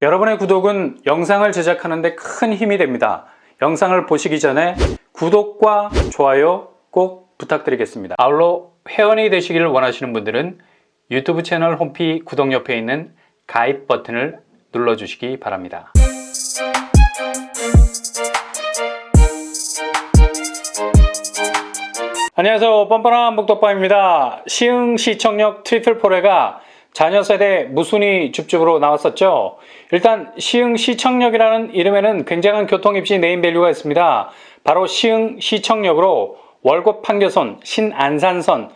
여러분의 구독은 영상을 제작하는 데 큰 힘이 됩니다. 영상을 보시기 전에 구독과 좋아요 꼭 부탁드리겠습니다. 아울러 회원이 되시기를 원하시는 분들은 유튜브 채널 홈피 구독 옆에 있는 가입 버튼을 눌러주시기 바랍니다. 안녕하세요. 뻔뻔한 복덕방입니다. 시흥 시청역 트리플 4래가 자녀 세대 무순위 줍줍으로 나왔었죠. 일단 시흥 시청역이라는 이름에는 굉장한 교통입지 네임밸류가 있습니다. 바로 시흥 시청역으로 월곶 판교선, 신안산선,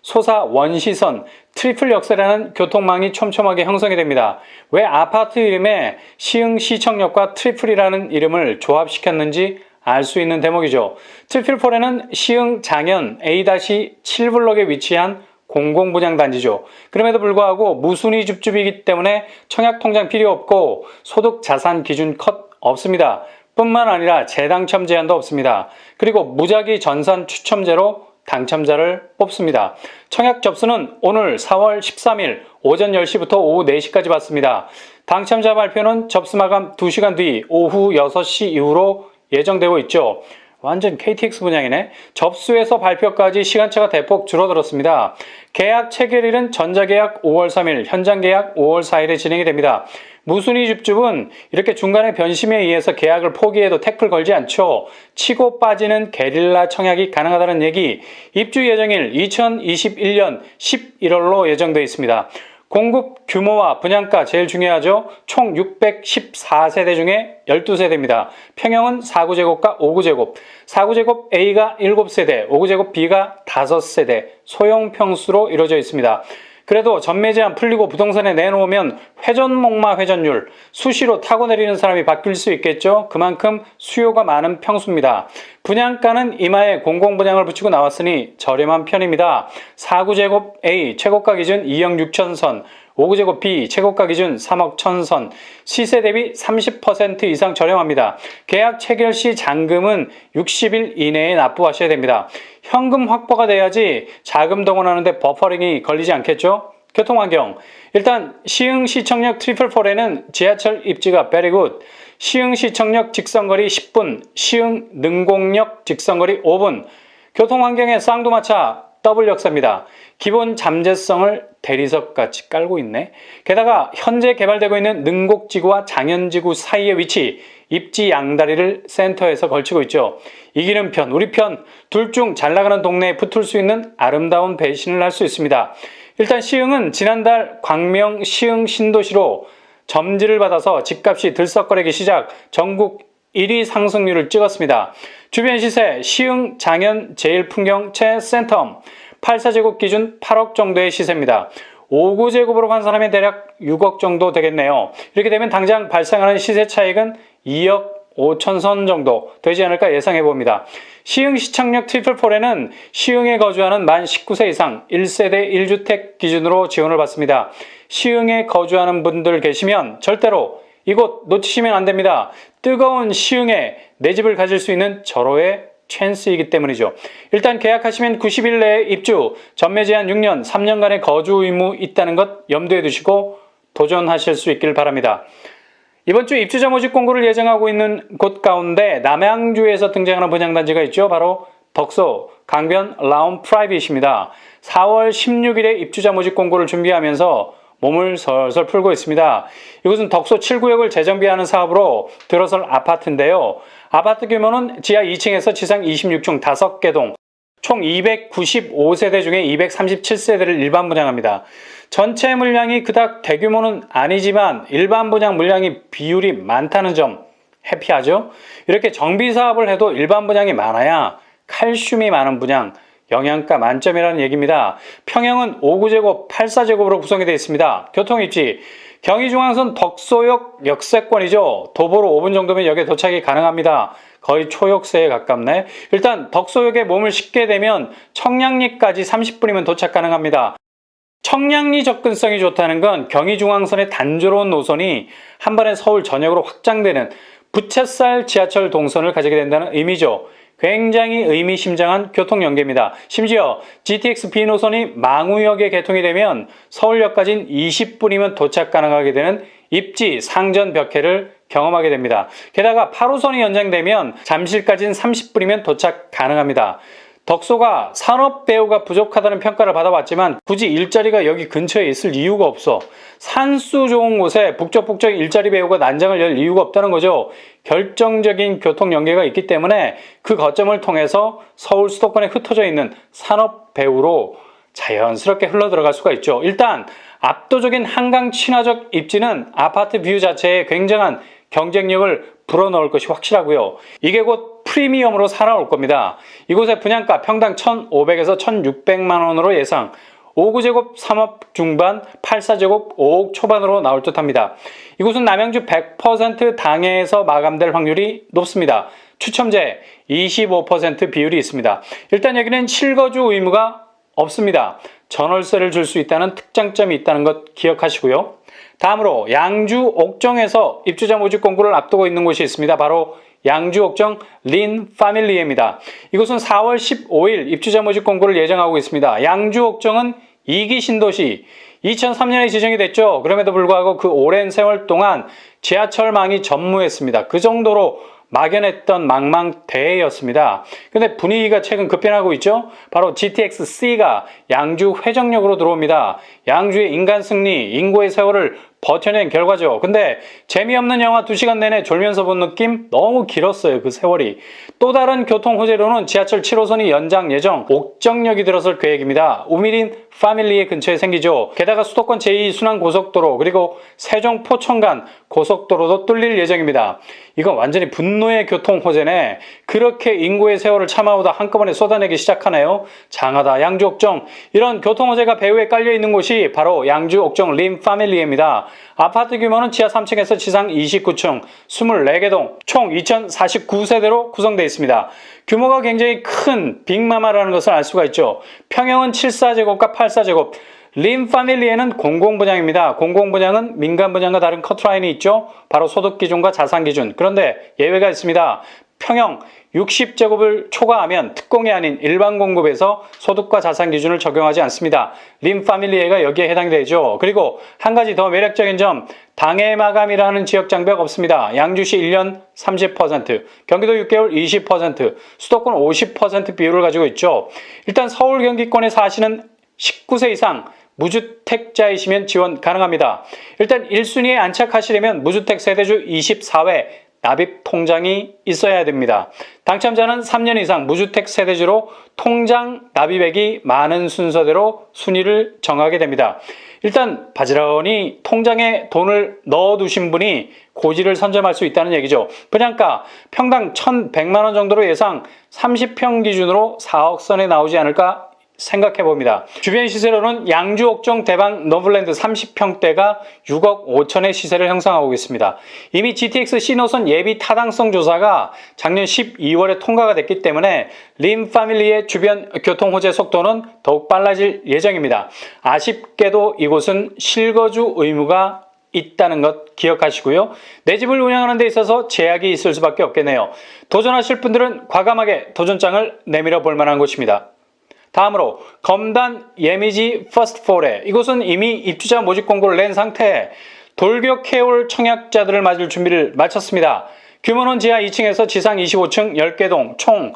소사 원시선, 트리플 역세라는 교통망이 촘촘하게 형성이 됩니다. 왜 아파트 이름에 시흥 시청역과 트리플이라는 이름을 조합시켰는지 알 수 있는 대목이죠. 트리플 4래는 시흥 장현 A-7블럭에 위치한 공공분양단지죠. 그럼에도 불구하고 무순위 줍줍이기 때문에 청약통장 필요 없고 소득 자산 기준 컷 없습니다. 뿐만 아니라 재당첨 제한도 없습니다. 그리고 무작위 전산 추첨제로 당첨자를 뽑습니다. 청약 접수는 오늘 4월 13일 오전 10시부터 오후 4시까지 받습니다. 당첨자 발표는 접수 마감 2시간 뒤 오후 6시 이후로 예정되고 있죠. 완전 KTX 분양이네. 접수에서 발표까지 시간차가 대폭 줄어들었습니다. 계약 체결일은 전자계약 5월 3일, 현장계약 5월 4일에 진행이 됩니다. 무순위 줍줍은 이렇게 중간에 변심에 의해서 계약을 포기해도 태클 걸지 않죠. 치고 빠지는 게릴라 청약이 가능하다는 얘기. 입주 예정일 2021년 11월로 예정되어 있습니다. 공급 규모와 분양가 제일 중요하죠. 총 614세대 중에 12세대입니다. 평형은 4구제곱과 5구제곱, 4구제곱 A가 7세대, 5구제곱 B가 5세대, 소형 평수로 이루어져 있습니다. 그래도 전매 제한 풀리고 부동산에 내놓으면 회전목마 회전율, 수시로 타고 내리는 사람이 바뀔 수 있겠죠. 그만큼 수요가 많은 평수입니다. 분양가는 이마에 공공분양을 붙이고 나왔으니 저렴한 편입니다. 4구제곱 A 최고가 기준 2억 6천 선, 5구제곱 B 최고가 기준 3억 1천 선, 시세 대비 30% 이상 저렴합니다. 계약 체결 시 잔금은 60일 이내에 납부하셔야 됩니다. 현금 확보가 돼야지 자금 동원하는데 버퍼링이 걸리지 않겠죠? 교통환경. 일단 시흥 시청역 트리플 4래는 지하철 입지가 베리굿. 시흥 시청역 직선거리 10분, 시흥 능곡역 직선거리 5분. 교통환경의 쌍두마차 더블 역사입니다. 기본 잠재성을 대리석같이 깔고 있네. 게다가 현재 개발되고 있는 능곡지구와 장현지구 사이의 위치, 입지 양다리를 센터에서 걸치고 있죠. 이기는 편, 우리 편, 둘 중 잘 나가는 동네에 붙을 수 있는 아름다운 배신을 할 수 있습니다. 일단 시흥은 지난달 광명 시흥 신도시로 점지를 받아서 집값이 들썩거리기 시작, 전국 1위 상승률을 찍었습니다. 주변 시세 시흥 장현 제일풍경 최센텀 84제곱 기준 8억 정도의 시세입니다. 5구제곱으로 환산하면 대략 6억 정도 되겠네요. 이렇게 되면 당장 발생하는 시세 차익은 2억 5천 선 정도 되지 않을까 예상해 봅니다. 시흥 시청역 트리플 4래는 시흥에 거주하는 만 19세 이상 1세대 1주택 기준으로 지원을 받습니다. 시흥에 거주하는 분들 계시면 절대로 이곳 놓치시면 안 됩니다. 뜨거운 시흥에 내 집을 가질 수 있는 절호의 찬스이기 때문이죠. 일단 계약하시면 90일 내에 입주, 전매 제한 6년, 3년간의 거주 의무 있다는 것 염두에 두시고 도전하실 수 있길 바랍니다. 이번 주 입주자 모집 공고를 예정하고 있는 곳 가운데 남양주에서 등장하는 분양단지가 있죠. 바로 덕소 강변 라운 프라이빗입니다. 4월 16일에 입주자 모집 공고를 준비하면서 몸을 설설 풀고 있습니다. 이곳은 덕소 7구역을 재정비하는 사업으로 들어설 아파트인데요. 아파트 규모는 지하 2층에서 지상 26층 5개 동, 총 295세대 중에 237세대를 일반 분양합니다. 전체 물량이 그닥 대규모는 아니지만 일반 분양 물량이 비율이 많다는 점 해피하죠? 이렇게 정비 사업을 해도 일반 분양이 많아야 칼슘이 많은 분양, 영양가 만점이라는 얘기입니다. 평형은 5구제곱, 84제곱으로 구성이 되어 있습니다. 교통입지, 경의중앙선 덕소역 역세권이죠. 도보로 5분 정도면 역에 도착이 가능합니다. 거의 초역세에 가깝네. 일단 덕소역에 몸을 싣게 되면 청량리까지 30분이면 도착 가능합니다. 청량리 접근성이 좋다는 건 경의중앙선의 단조로운 노선이 한 번에 서울 전역으로 확장되는 부채살 지하철 동선을 가지게 된다는 의미죠. 굉장히 의미심장한 교통연계입니다. 심지어 GTX B 노선이 망우역에 개통이 되면 서울역까지는 20분이면 도착 가능하게 되는 입지, 상전 벽해를 경험하게 됩니다. 게다가 8호선이 연장되면 잠실까지는 30분이면 도착 가능합니다. 덕소가 산업배우가 부족하다는 평가를 받아왔지만 굳이 일자리가 여기 근처에 있을 이유가 없어. 산수 좋은 곳에 북적북적 일자리 배우가 난장을 열 이유가 없다는 거죠. 결정적인 교통 연계가 있기 때문에 그 거점을 통해서 서울 수도권에 흩어져 있는 산업배우로 자연스럽게 흘러들어갈 수가 있죠. 일단 압도적인 한강 친화적 입지는 아파트 뷰 자체에 굉장한 경쟁력을 불어넣을 것이 확실하고요. 이게 곧 프리미엄으로 살아올 겁니다. 이곳의 분양가 평당 1,500에서 1,600만 원으로 예상, 5구제곱 3억 중반, 8사제곱 5억 초반으로 나올 듯합니다. 이곳은 남양주 100% 당해에서 마감될 확률이 높습니다. 추첨제 25% 비율이 있습니다. 일단 여기는 실거주 의무가 없습니다. 전월세를 줄 수 있다는 특장점이 있다는 것 기억하시고요. 다음으로 양주 옥정에서 입주자 모집 공고를 앞두고 있는 곳이 있습니다. 바로 양주 옥정 린 파밀리에입니다. 이곳은 4월 15일 입주자 모집 공고를 예정하고 있습니다. 양주 옥정은 2기 신도시, 2003년에 지정이 됐죠. 그럼에도 불구하고 그 오랜 세월 동안 지하철망이 전무했습니다. 그 정도로 막연했던 망망대해였습니다. 근데 분위기가 최근 급변하고 있죠. 바로 GTX-C가 양주 회정역으로 들어옵니다. 양주의 인간 승리, 인고의 세월을 버텨낸 결과죠. 근데 재미없는 영화 2시간 내내 졸면서 본 느낌? 너무 길었어요, 그 세월이. 또 다른 교통 호재로는 지하철 7호선이 연장 예정, 옥정역이 들어설 계획입니다. 우미린 파밀리에 근처에 생기죠. 게다가 수도권 제2순환고속도로 그리고 세종 포천 간 고속도로도 뚫릴 예정입니다. 이건 완전히 분노의 교통 호재네. 그렇게 인구의 세월을 참아오다 한꺼번에 쏟아내기 시작하네요. 장하다 양주 옥정. 이런 교통 호재가 배후에 깔려 있는 곳이 바로 양주 옥정 린 파밀리에입니다. 아파트 규모는 지하 3층에서 지상 29층, 24개 동, 총 2049세대로 구성되어 있습니다. 규모가 굉장히 큰 빅마마라는 것을 알 수가 있죠. 평형은 7사제곱과 8사제곱. 린 파밀리에는 공공분양입니다. 공공분양은 민간분양과 다른 커트라인이 있죠. 바로 소득기준과 자산기준. 그런데 예외가 있습니다. 평형 60제곱을 초과하면 특공이 아닌 일반 공급에서 소득과 자산 기준을 적용하지 않습니다. 린 파밀리에가 여기에 해당이 되죠. 그리고 한 가지 더 매력적인 점, 당해 마감이라는 지역 장벽 없습니다. 양주시 1년 30%, 경기도 6개월 20%, 수도권 50% 비율을 가지고 있죠. 일단 서울 경기권에 사시는 19세 이상 무주택자이시면 지원 가능합니다. 일단 1순위에 안착하시려면 무주택 세대주 24회 납입 통장이 있어야 됩니다. 당첨자는 3년 이상 무주택 세대주로 통장 납입액이 많은 순서대로 순위를 정하게 됩니다. 일단 바지런히 통장에 돈을 넣어두신 분이 고지를 선점할 수 있다는 얘기죠. 분양가 평당 1,100만 원 정도로 예상, 30평 기준으로 4억 선에 나오지 않을까 생각해봅니다. 주변 시세로는 양주 옥정 대방 노블랜드 30평대가 6억 5천의 시세를 형성하고 있습니다. 이미 GTX C노선 예비 타당성 조사가 작년 12월에 통과가 됐기 때문에 린 파밀리의 주변 교통 호재 속도는 더욱 빨라질 예정입니다. 아쉽게도 이곳은 실거주 의무가 있다는 것 기억하시고요. 내 집을 운영하는 데 있어서 제약이 있을 수밖에 없겠네요. 도전하실 분들은 과감하게 도전장을 내밀어 볼 만한 곳입니다. 다음으로 검단 예미지 퍼스트폴에, 이곳은 이미 입주자 모집 공고를 낸 상태, 돌격해올 청약자들을 맞을 준비를 마쳤습니다. 규모는 지하 2층에서 지상 25층 10개 동, 총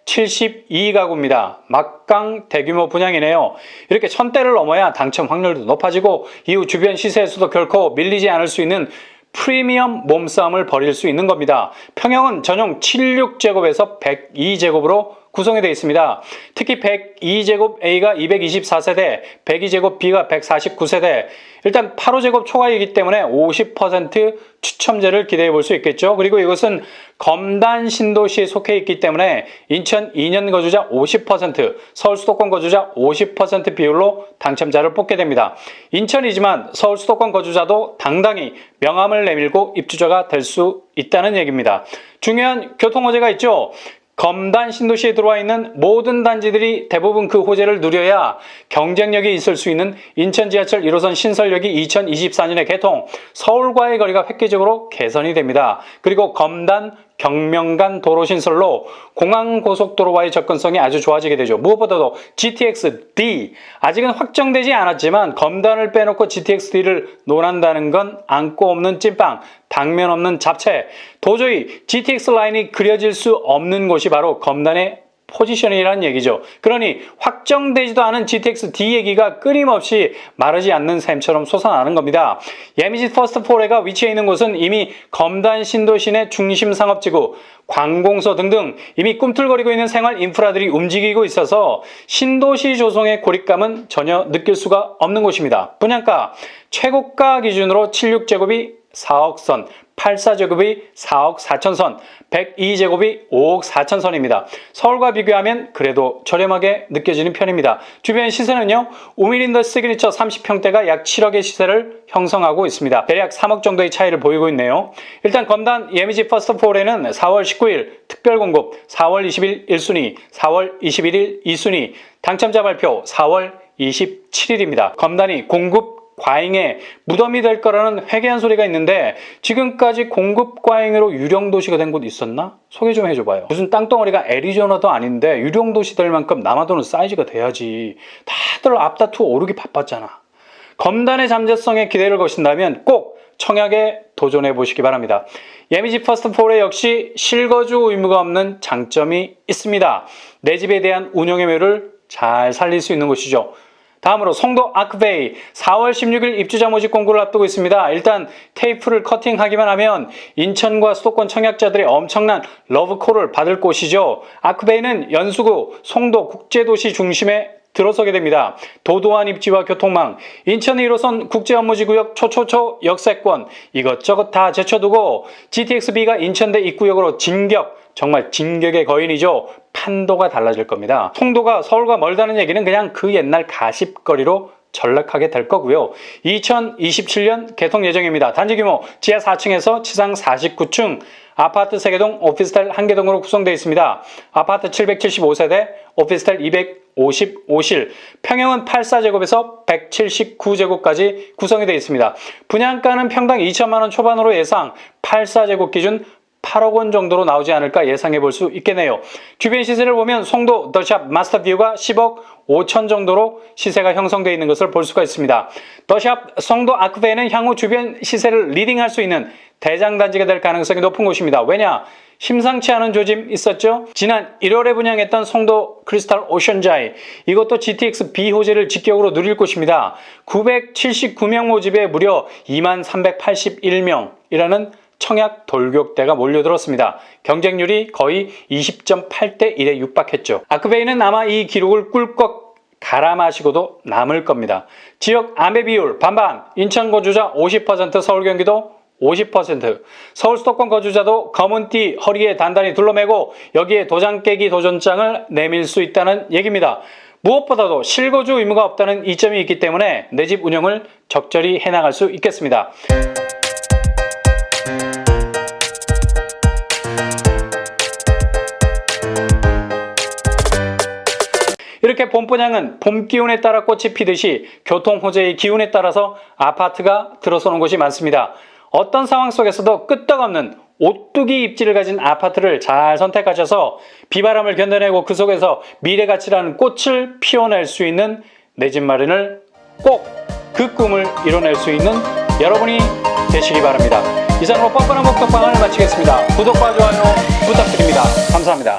1,172가구입니다. 막강 대규모 분양이네요. 이렇게 1,000대를 넘어야 당첨 확률도 높아지고 이후 주변 시세에서도 결코 밀리지 않을 수 있는 프리미엄 몸싸움을 벌일 수 있는 겁니다. 평형은 전용 76제곱에서 102제곱으로 구성이 되어 있습니다. 특히 102제곱 A가 224세대, 102제곱 B가 149세대. 일단 8호제곱 초과이기 때문에 50% 추첨제를 기대해 볼 수 있겠죠. 그리고 이것은 검단 신도시에 속해 있기 때문에 인천 2년 거주자 50%, 서울 수도권 거주자 50% 비율로 당첨자를 뽑게 됩니다. 인천이지만 서울 수도권 거주자도 당당히 명함을 내밀고 입주자가 될 수 있다는 얘기입니다. 중요한 교통 호재가 있죠. 검단 신도시에 들어와 있는 모든 단지들이 대부분 그 호재를 누려야 경쟁력이 있을 수 있는 인천 지하철 1호선 신설역이 2024년에 개통, 서울과의 거리가 획기적으로 개선이 됩니다. 그리고 검단 경명간 도로 신설로 공항고속도로와의 접근성이 아주 좋아지게 되죠. 무엇보다도 GTX-D, 아직은 확정되지 않았지만 검단을 빼놓고 GTX-D를 논한다는 건 안고 없는 찐빵, 당면 없는 잡채. 도저히 GTX 라인이 그려질 수 없는 곳이 바로 검단의 포지션이라는 얘기죠. 그러니 확정되지도 않은 GTX-D 얘기가 끊임없이 마르지 않는 샘처럼 솟아나는 겁니다. 예미지 퍼스트 포레가 위치해 있는 곳은 이미 검단 신도시내 중심 상업지구, 관공서 등등 이미 꿈틀거리고 있는 생활 인프라들이 움직이고 있어서 신도시 조성의 고립감은 전혀 느낄 수가 없는 곳입니다. 분양가 최고가 기준으로 76제곱이 4억 선, 84제곱이 4억 4천 선, 102제곱이 5억 4천 선입니다. 서울과 비교하면 그래도 저렴하게 느껴지는 편입니다. 주변 시세는요, 우미린더 시그니처 30평대가 약 7억의 시세를 형성하고 있습니다. 대략 3억 정도의 차이를 보이고 있네요. 일단 검단 예미지 퍼스트 포레는 4월 19일 특별 공급, 4월 20일 1순위, 4월 21일 2순위, 당첨자 발표 4월 27일입니다. 검단이 공급 과잉에 무덤이 될 거라는 회개한 소리가 있는데 지금까지 공급 과잉으로 유령 도시가 된 곳 있었나? 소개 좀 해줘봐요. 무슨 땅덩어리가 애리조나도 아닌데 유령 도시 될 만큼 남아도는 사이즈가 돼야지. 다들 앞다투어 오르기 바빴잖아. 검단의 잠재성에 기대를 거신다면 꼭 청약에 도전해 보시기 바랍니다. 예미지 퍼스트 포레 역시 실거주 의무가 없는 장점이 있습니다. 내 집에 대한 운영의 묘를 잘 살릴 수 있는 곳이죠. 다음으로 송도 아크베이 4월 16일 입주자 모집 공고를 앞두고 있습니다. 일단 테이프를 커팅하기만 하면 인천과 수도권 청약자들의 엄청난 러브콜을 받을 곳이죠. 아크베이는 연수구 송도 국제도시 중심에 들어서게 됩니다. 도도한 입지와 교통망, 인천 1호선 국제업무지구역 초초초 역세권 이것저것 다 제쳐두고 GTX-B가 인천대 입구역으로 진격, 정말 진격의 거인이죠. 판도가 달라질 겁니다. 송도가 서울과 멀다는 얘기는 그냥 그 옛날 가십거리로 전락하게 될 거고요. 2027년 개통 예정입니다. 단지 규모 지하 4층에서 지상 49층, 아파트 3개동, 오피스텔 1개동으로 구성되어 있습니다. 아파트 775세대, 오피스텔 255실, 평형은 84제곱에서 179제곱까지 구성이 되어 있습니다. 분양가는 평당 2천만 원 초반으로 예상, 84제곱 기준 8억 원 정도로 나오지 않을까 예상해 볼 수 있겠네요. 주변 시세를 보면 송도 더샵 마스터뷰가 10억 5천 정도로 시세가 형성되어 있는 것을 볼 수가 있습니다. 더샵 송도 아크베이는 향후 주변 시세를 리딩할 수 있는 대장단지가 될 가능성이 높은 곳입니다. 왜냐? 심상치 않은 조짐 있었죠? 지난 1월에 분양했던 송도 크리스탈 오션자이, 이것도 GTX-B 호재를 직격으로 누릴 곳입니다. 979명 모집에 무려 2381명이라는 청약 돌격대가 몰려들었습니다. 경쟁률이 거의 20.8대 1에 육박했죠. 아크베이는 아마 이 기록을 꿀꺽 갈아 마시고도 남을 겁니다. 지역 안배 비율 반반, 인천 거주자 50%, 서울 경기도 50%, 서울 수도권 거주자도 검은띠 허리에 단단히 둘러매고 여기에 도장 깨기 도전장을 내밀 수 있다는 얘기입니다. 무엇보다도 실거주 의무가 없다는 이점이 있기 때문에 내 집 운영을 적절히 해나갈 수 있겠습니다. 이렇게 봄분양은 봄 기운에 따라 꽃이 피듯이 교통호재의 기운에 따라서 아파트가 들어서는 곳이 많습니다. 어떤 상황 속에서도 끄떡없는 오뚜기 입지를 가진 아파트를 잘 선택하셔서 비바람을 견뎌내고 그 속에서 미래가치라는 꽃을 피워낼 수 있는 내 집 마련을 꼭 그 꿈을 이뤄낼 수 있는 여러분이 되시기 바랍니다. 이상으로 뻔뻔한 목덕방을 마치겠습니다. 구독과 좋아요 부탁드립니다. 감사합니다.